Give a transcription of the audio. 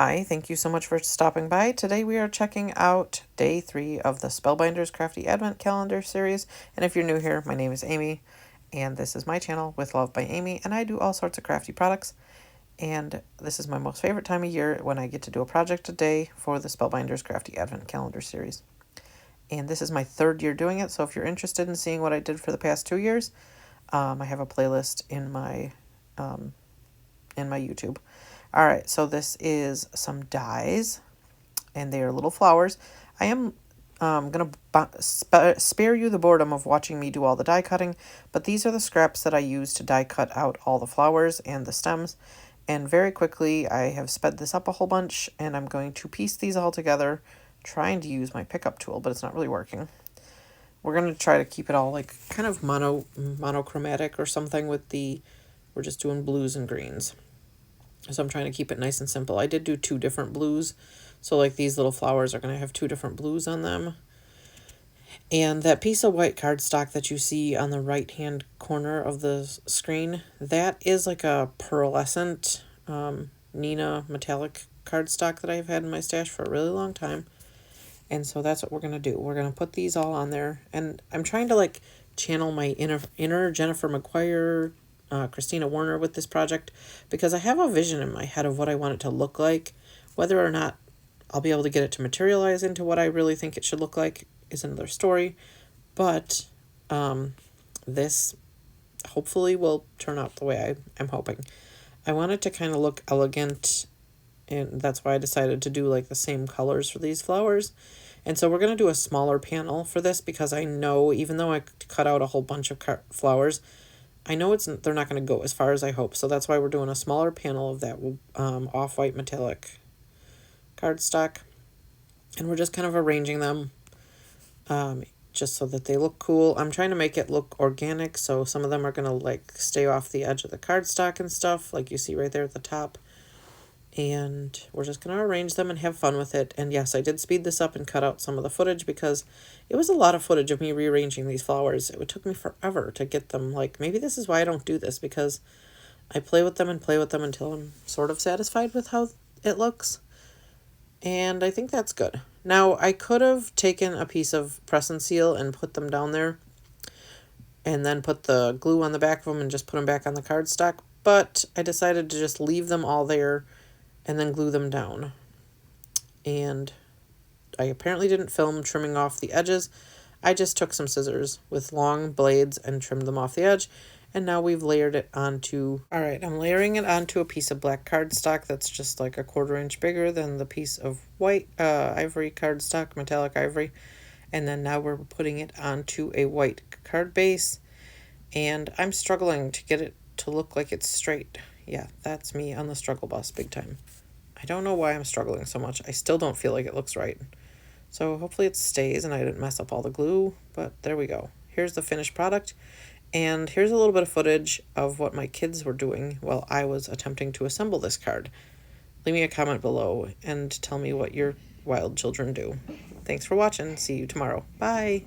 Hi, thank you so much for stopping by. Today we are checking out day 3 of the Spellbinders Crafty Advent Calendar series. And if you're new here, my name is Amy, and this is my channel, With Love by Amy, and I do all sorts of crafty products. And this is my most favorite time of year when I get to do a project a day for the Spellbinders Crafty Advent Calendar series. And this is my 3rd year doing it, so if you're interested in seeing what I did for the past 2 years, I have a playlist in my YouTube. All right, so this is some dies, and they are little flowers. I am going to spare you the boredom of watching me do all the die cutting, but these are the scraps that I use to die cut out all the flowers and the stems. And very quickly, I have sped this up a whole bunch, and I'm going to piece these all together, trying to use my pickup tool, but it's not really working. We're going to try to keep it all like kind of monochromatic or something with we're just doing blues and greens. So I'm trying to keep it nice and simple. I did do 2 different blues. So like these little flowers are going to have 2 different blues on them. And that piece of white cardstock that you see on the right-hand corner of the screen, that is like a pearlescent Nina metallic cardstock that I've had in my stash for a really long time. And so that's what we're going to do. We're going to put these all on there. And I'm trying to like channel my inner Jennifer McGuire, Christina Warner with this project, because I have a vision in my head of what I want it to look like. Whether or not I'll be able to get it to materialize into what I really think it should look like is another story. But this hopefully will turn out the way I'm hoping. I want it to kind of look elegant, and that's why I decided to do like the same colors for these flowers. And so we're going to do a smaller panel for this, because I know even though I cut out a whole bunch of flowers, I know they're not going to go as far as I hope. So that's why we're doing a smaller panel of that off-white metallic cardstock. And we're just kind of arranging them just so that they look cool. I'm trying to make it look organic, so some of them are going to like stay off the edge of the cardstock and stuff, like you see right there at the top. And we're just going to arrange them and have fun with it. And yes, I did speed this up and cut out some of the footage, because it was a lot of footage of me rearranging these flowers. It took me forever to get them. Like, maybe this is why I don't do this, because I play with them until I'm sort of satisfied with how it looks. And I think that's good. Now, I could have taken a piece of press and seal and put them down there, and then put the glue on the back of them and just put them back on the cardstock. But I decided to just leave them all there and then glue them down. And I apparently didn't film trimming off the edges. I just took some scissors with long blades and trimmed them off the edge. And now we've layered it onto... Alright, I'm layering it onto a piece of black cardstock that's just like a 1/4 inch bigger than the piece of white ivory cardstock, metallic ivory. And then now we're putting it onto a white card base. And I'm struggling to get it to look like it's straight. Yeah, that's me on the struggle bus big time. I don't know why I'm struggling so much. I still don't feel like it looks right. So hopefully it stays and I didn't mess up all the glue, but there we go. Here's the finished product. And here's a little bit of footage of what my kids were doing while I was attempting to assemble this card. Leave me a comment below and tell me what your wild children do. Thanks for watching. See you tomorrow. Bye.